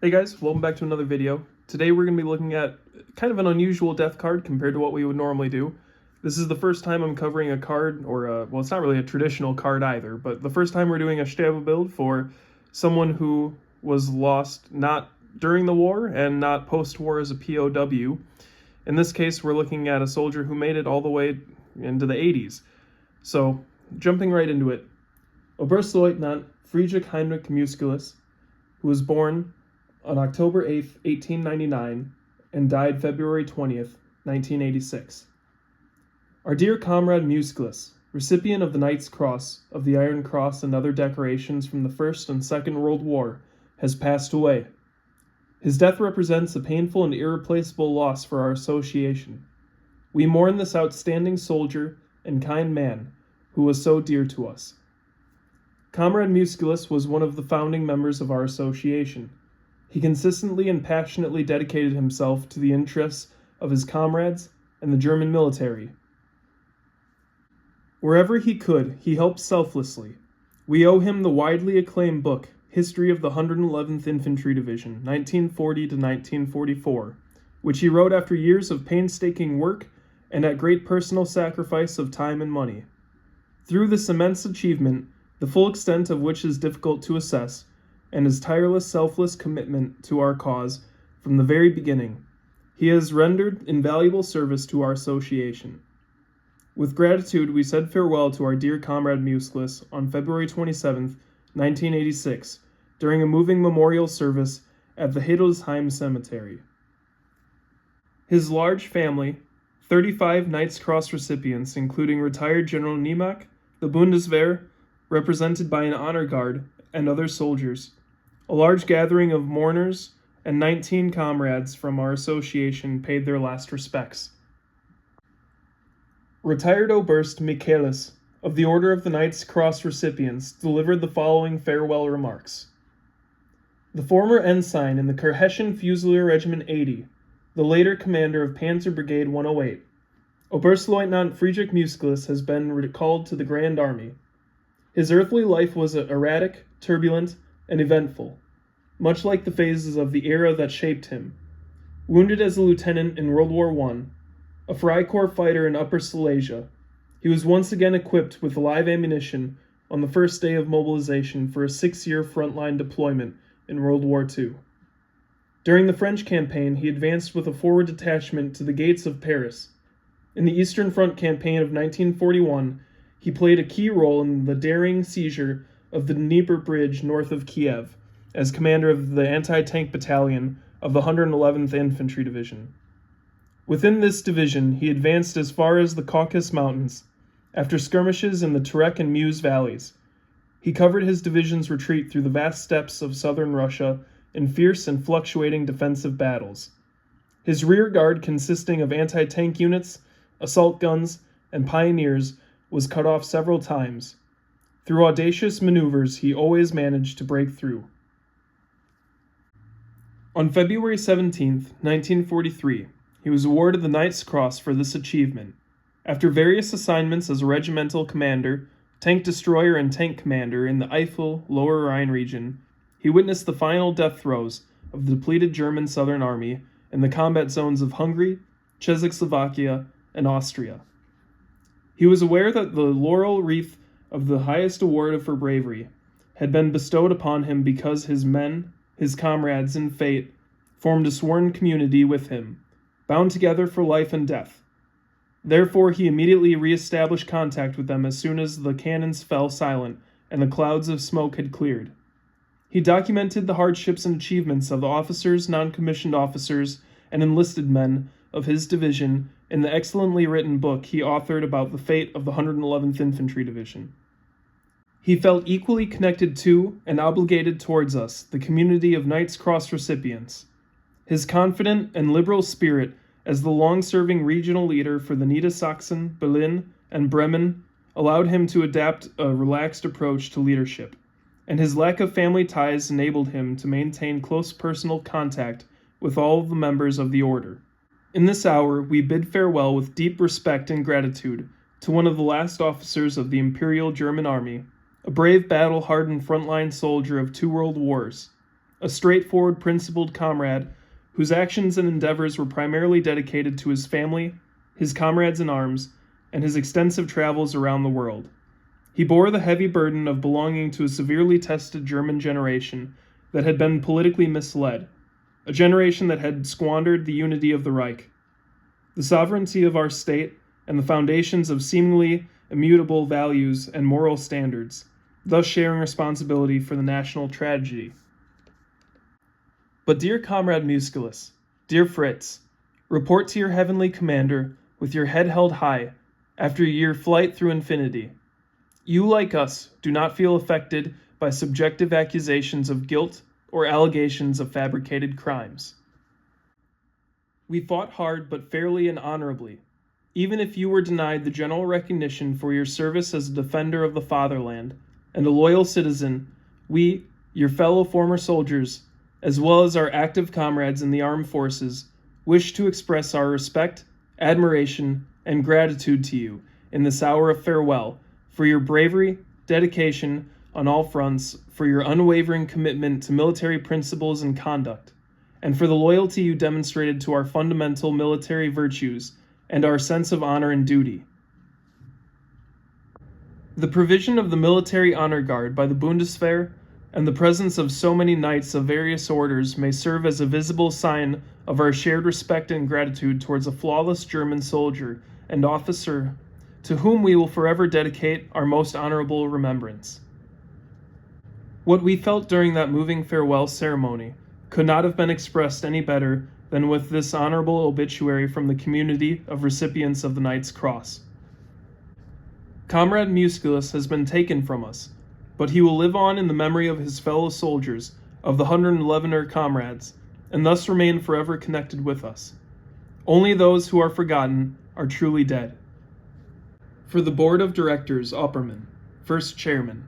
Hey guys, welcome back to another video. Today we're going to be looking at kind of an unusual death card compared to what we would normally do. This is the first time I'm covering a card, well, it's not really a traditional card either, but the first time we're doing a Sterbe build for someone who was lost not during the war and not post-war as a POW. In this case, we're looking at a soldier who made it all the way into the 80s. So, jumping right into it, OberstLeutnant Friedrich Musculus, who was born on October 8, 1899, and died February 20th, 1986. Our dear comrade Musculus, recipient of the Knight's Cross, of the Iron Cross and other decorations from the First and Second World War, has passed away. His death represents a painful and irreplaceable loss for our association. We mourn this outstanding soldier and kind man who was so dear to us. Comrade Musculus was one of the founding members of our association. He consistently and passionately dedicated himself to the interests of his comrades and the German military. Wherever he could, he helped selflessly. We owe him the widely acclaimed book, History of the 111th Infantry Division, 1940 to 1944, which he wrote after years of painstaking work and at great personal sacrifice of time and money. Through this immense achievement, the full extent of which is difficult to assess, and his tireless, selfless commitment to our cause from the very beginning, he has rendered invaluable service to our association. With gratitude, we said farewell to our dear comrade Musculus on February 27, 1986, during a moving memorial service at the Hildesheim Cemetery. His large family, 35 Knight's Cross recipients, including retired General Niemak, the Bundeswehr, represented by an honor guard, and other soldiers, a large gathering of mourners, and 19 comrades from our association paid their last respects. Retired Oberst Michaelis, of the Order of the Knight's Cross recipients, delivered the following farewell remarks. The former ensign in the Hessian Fusilier Regiment 80, the later commander of Panzer Brigade 108, OberstLeutnant Friedrich Musculus has been recalled to the Grand Army. His earthly life was erratic, turbulent, and eventful, much like the phases of the era that shaped him. Wounded as a lieutenant in World War I, a Freikorps fighter in Upper Silesia, he was once again equipped with live ammunition on the first day of mobilization for a 6-year frontline deployment in World War II. During the French campaign, he advanced with a forward detachment to the gates of Paris. In the Eastern Front campaign of 1941, he played a key role in the daring seizure of the Dnieper Bridge north of Kiev as commander of the anti-tank battalion of the 111th Infantry Division. Within this division, he advanced as far as the Caucasus Mountains. After skirmishes in the Terek and Meuse valleys, he covered his division's retreat through the vast steppes of southern Russia in fierce and fluctuating defensive battles. His rear guard, consisting of anti-tank units, assault guns, and pioneers, was cut off several times. Through audacious maneuvers, he always managed to break through. On February 17, 1943, he was awarded the Knight's Cross for this achievement. After various assignments as a regimental commander, tank destroyer, and tank commander in the Eifel, Lower Rhine region, he witnessed the final death throes of the depleted German Southern Army in the combat zones of Hungary, Czechoslovakia, and Austria. He was aware that the laurel wreath of the highest award for bravery had been bestowed upon him because his men, his comrades in fate, formed a sworn community with him, bound together for life and death. Therefore, he immediately re-established contact with them as soon as the cannons fell silent and the clouds of smoke had cleared. He documented the hardships and achievements of the officers, non-commissioned officers, and enlisted men of his division in the excellently written book he authored about the fate of the 111th Infantry Division. He felt equally connected to and obligated towards us, the community of Knight's Cross recipients. His confident and liberal spirit as the long-serving regional leader for the Niedersachsen, Berlin, and Bremen allowed him to adapt a relaxed approach to leadership, and his lack of family ties enabled him to maintain close personal contact with all of the members of the order. In this hour, we bid farewell with deep respect and gratitude to one of the last officers of the Imperial German Army, a brave battle-hardened frontline soldier of 2 world wars. a straightforward, principled comrade whose actions and endeavors were primarily dedicated to his family, his comrades in arms, and his extensive travels around the world. He bore the heavy burden of belonging to a severely tested German generation that had been politically misled, a generation that had squandered the unity of the Reich, the sovereignty of our state, and the foundations of seemingly immutable values and moral standards, thus sharing responsibility for the national tragedy. But dear Comrade Musculus, dear Fritz, report to your heavenly commander with your head held high after your flight through infinity. You, like us, do not feel affected by subjective accusations of guilt or allegations of fabricated crimes. We fought hard but fairly and honorably. Even if you were denied the general recognition for your service as a defender of the fatherland and a loyal citizen, we, your fellow former soldiers, as well as our active comrades in the armed forces, wish to express our respect, admiration, and gratitude to you in this hour of farewell for your bravery, dedication on all fronts, for your unwavering commitment to military principles and conduct, and for the loyalty you demonstrated to our fundamental military virtues and our sense of honor and duty. The provision of the Military Honor Guard by the Bundeswehr and the presence of so many knights of various orders may serve as a visible sign of our shared respect and gratitude towards a flawless German soldier and officer to whom we will forever dedicate our most honorable remembrance. What we felt during that moving farewell ceremony could not have been expressed any better than with this honorable obituary from the community of recipients of the Knight's Cross. Comrade Musculus has been taken from us, but he will live on in the memory of his fellow soldiers, of the 111er comrades, and thus remain forever connected with us. Only those who are forgotten are truly dead. For the Board of Directors, Opperman, First Chairman.